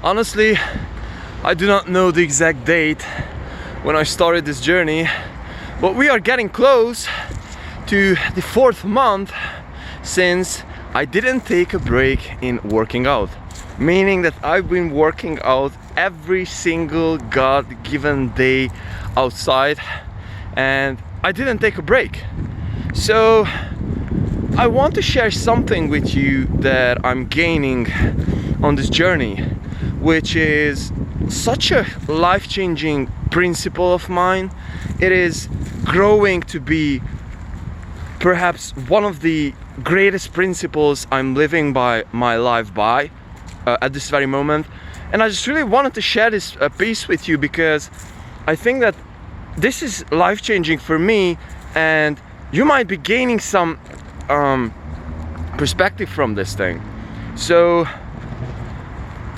Honestly, I do not know the exact date when I started this journey, but we are getting close to the 4th month since I didn't take a break in working out. Meaning that I've been working out every single God-given day outside and I didn't take a break. So I want to share something with you that I'm gaining on this journey, which is such a life-changing principle of mine. It is growing to be perhaps one of the greatest principles I'm living by my life by at this very moment. And I just really wanted to share this piece with you because I think that this is life-changing for me, and you might be gaining some perspective from this thing. So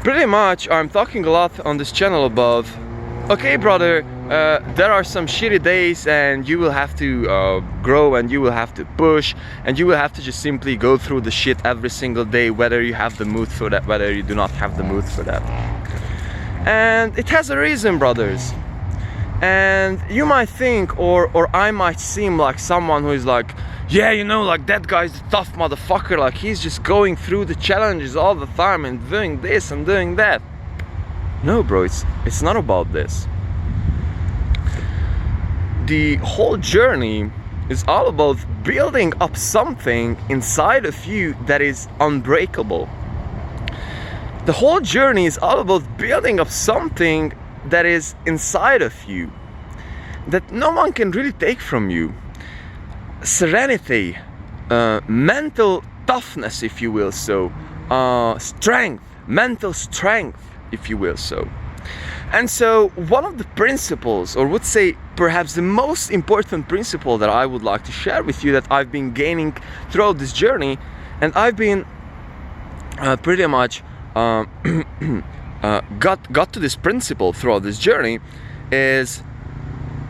pretty much I'm talking a lot on this channel about, okay brother, there are some shitty days and you will have to grow and you will have to push and you will have to just simply go through the shit every single day, whether you have the mood for that, whether you do not have the mood for that. And it has a reason, brothers. And you might think, or I might seem like someone who is like, yeah, you know, like that guy's the tough motherfucker, like he's just going through the challenges all the time and doing this and doing that. No bro, it's not about this. The whole journey is all about building up something inside of you that is unbreakable. The whole journey is all about building up something that is inside of you that no one can really take from you. Serenity, mental toughness, if you will so, strength, mental strength, if you will so. And so one of the principles, or would say perhaps the most important principle that I would like to share with you that I've been gaining throughout this journey, and I've been pretty much got to this principle throughout this journey, is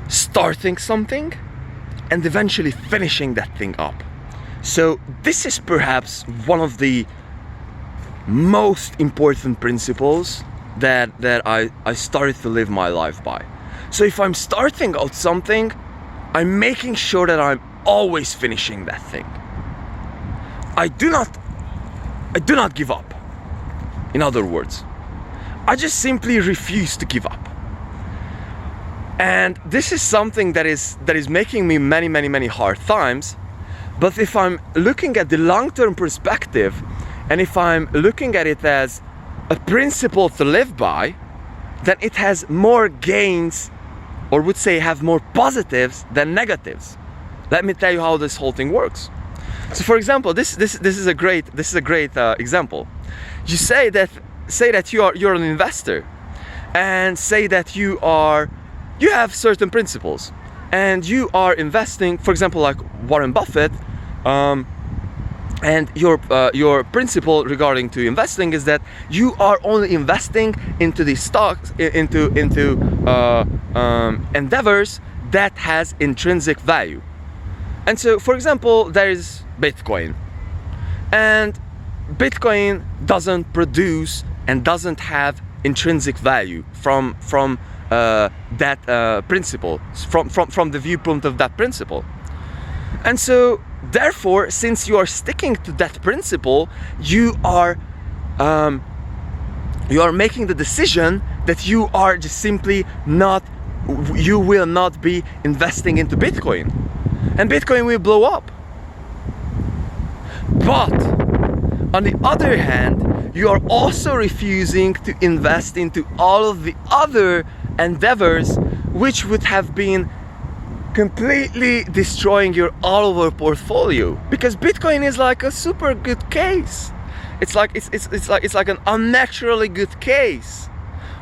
starting something and eventually finishing that thing up. So this is perhaps one of the most important principles that I started to live my life by. So if I'm starting out something, I'm making sure that I'm always finishing that thing. I do not give up. In other words, I just simply refuse to give up. And this is something that is making me many hard times. But if I'm looking at the long-term perspective, and if I'm looking at it as a principle to live by, then it has more gains, or would say have more positives than negatives. Let me tell you how this whole thing works. So for example, this is a great example. You say that you're an investor, and say that you have certain principles, and you are investing, for example, like Warren Buffett, and your principle regarding to investing is that you are only investing into the stocks, into endeavors that has intrinsic value. And so, for example, there is Bitcoin, and Bitcoin doesn't produce and doesn't have intrinsic value from that principle, from the viewpoint of that principle. And so therefore, since you are sticking to that principle, you are making the decision that you are just simply you will not be investing into Bitcoin, and Bitcoin will blow up. But on the other hand, you are also refusing to invest into all of the other endeavors which would have been completely destroying your all-over portfolio, because Bitcoin is like a super good case. It's like an unnaturally good case.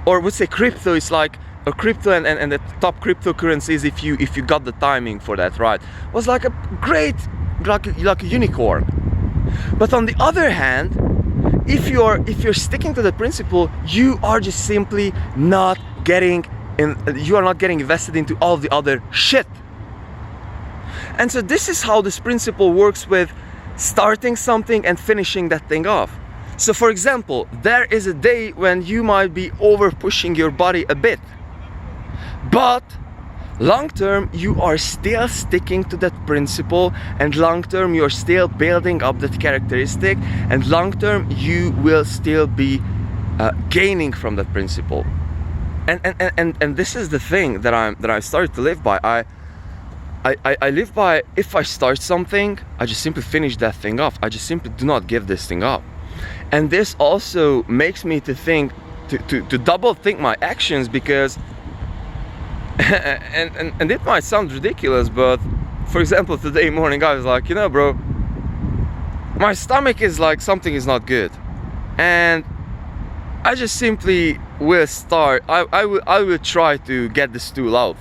Or would say crypto is like a crypto, and the top cryptocurrencies, if you got the timing for that right, was like a great, like a unicorn. But on the other hand, if you're sticking to the principle, you are just simply not getting invested into all the other shit. And so this is how this principle works with starting something and finishing that thing off. So for example, there is a day when you might be over pushing your body a bit, but long term you are still sticking to that principle, and long term you're still building up that characteristic, and long term you will still be gaining from that principle. And this is the thing that I started to live by. I live by, if I start something, I just simply finish that thing off. I just simply do not give this thing up. And this also makes me to think, to double think my actions, because and it might sound ridiculous, but for example, today morning I was like, you know, bro, my stomach is like, something is not good, and I just simply will start, I will try to get the stool out.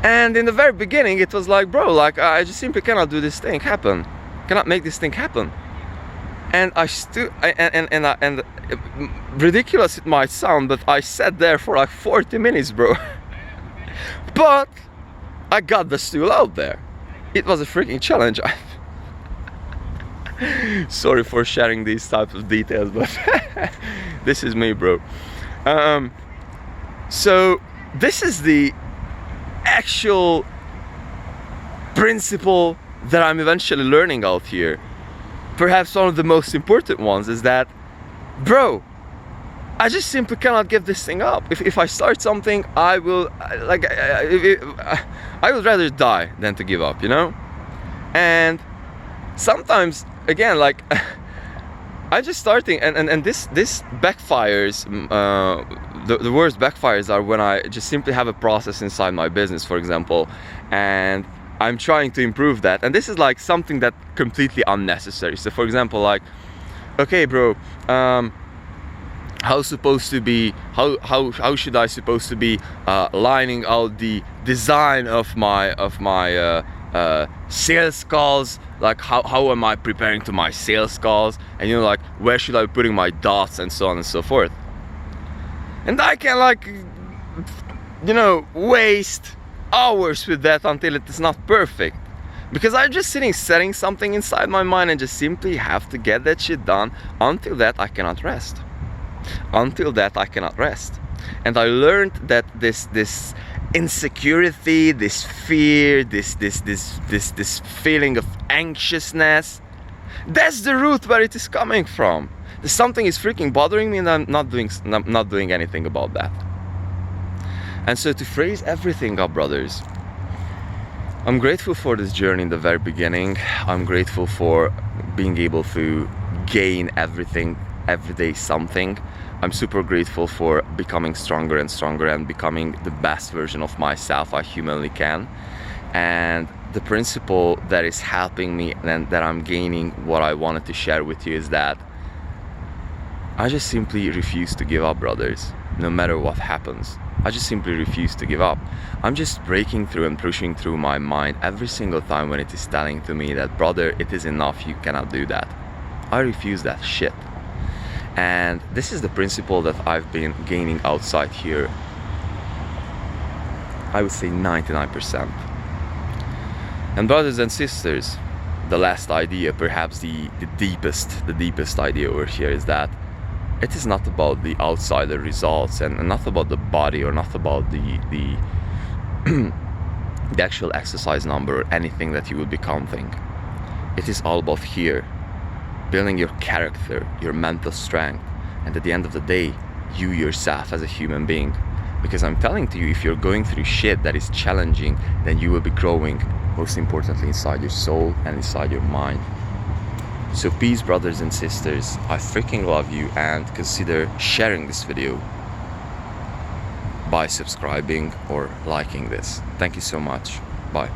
And in the very beginning it was like, bro, like I just simply cannot do this thing happen, cannot make this thing happen. And I stood, and ridiculous it might sound, but I sat there for like 40 minutes, bro. But I got the stool out there. It was a freaking challenge. Sorry for sharing these types of details, but this is me, bro. So this is the actual principle that I'm eventually learning out here. Perhaps one of the most important ones is that, bro, I just simply cannot give this thing up. If I start something, I will, like, I would rather die than to give up, you know? And sometimes, again, like, I'm just starting, and this backfires. The worst backfires are when I just simply have a process inside my business, for example, and I'm trying to improve that, and this is like something that completely unnecessary. So for example, like, okay, bro, how should I supposed to be lining out the design of my sales calls? Like, how am I preparing to my sales calls? And you know, like, where should I be putting my dots, and so on and so forth. And I can, like, you know, waste hours with that until it is not perfect, because I'm just setting something inside my mind, and just simply have to get that shit done. Until that I cannot rest. Until that I cannot rest. And I learned that this insecurity, this fear, this feeling of anxiousness, that's the root where it is coming from. Something is freaking bothering me, and I'm not doing anything about that. And so, to phrase everything up, brothers, I'm grateful for this journey in the very beginning. I'm grateful for being able to gain everything, every day something. I'm super grateful for becoming stronger and stronger, and becoming the best version of myself I humanly can. And the principle that is helping me, and that I'm gaining what I wanted to share with you, is that I just simply refuse to give up, brothers, no matter what happens. I just simply refuse to give up. I'm just breaking through and pushing through my mind every single time when it is telling to me that, brother, it is enough, you cannot do that. I refuse that shit. And this is the principle that I've been gaining outside here, I would say 99%. And brothers and sisters, the last idea, perhaps the deepest idea over here, is that it is not about the outsider results, and not about the body, or not about the the actual exercise number, or anything that you will be counting. It is all about here, building your character, your mental strength, and at the end of the day, you yourself as a human being. Because I'm telling to you, if you're going through shit that is challenging, then you will be growing, most importantly, inside your soul and inside your mind. So peace, brothers and sisters. I freaking love you, and consider sharing this video by subscribing or liking this. Thank you so much. Bye.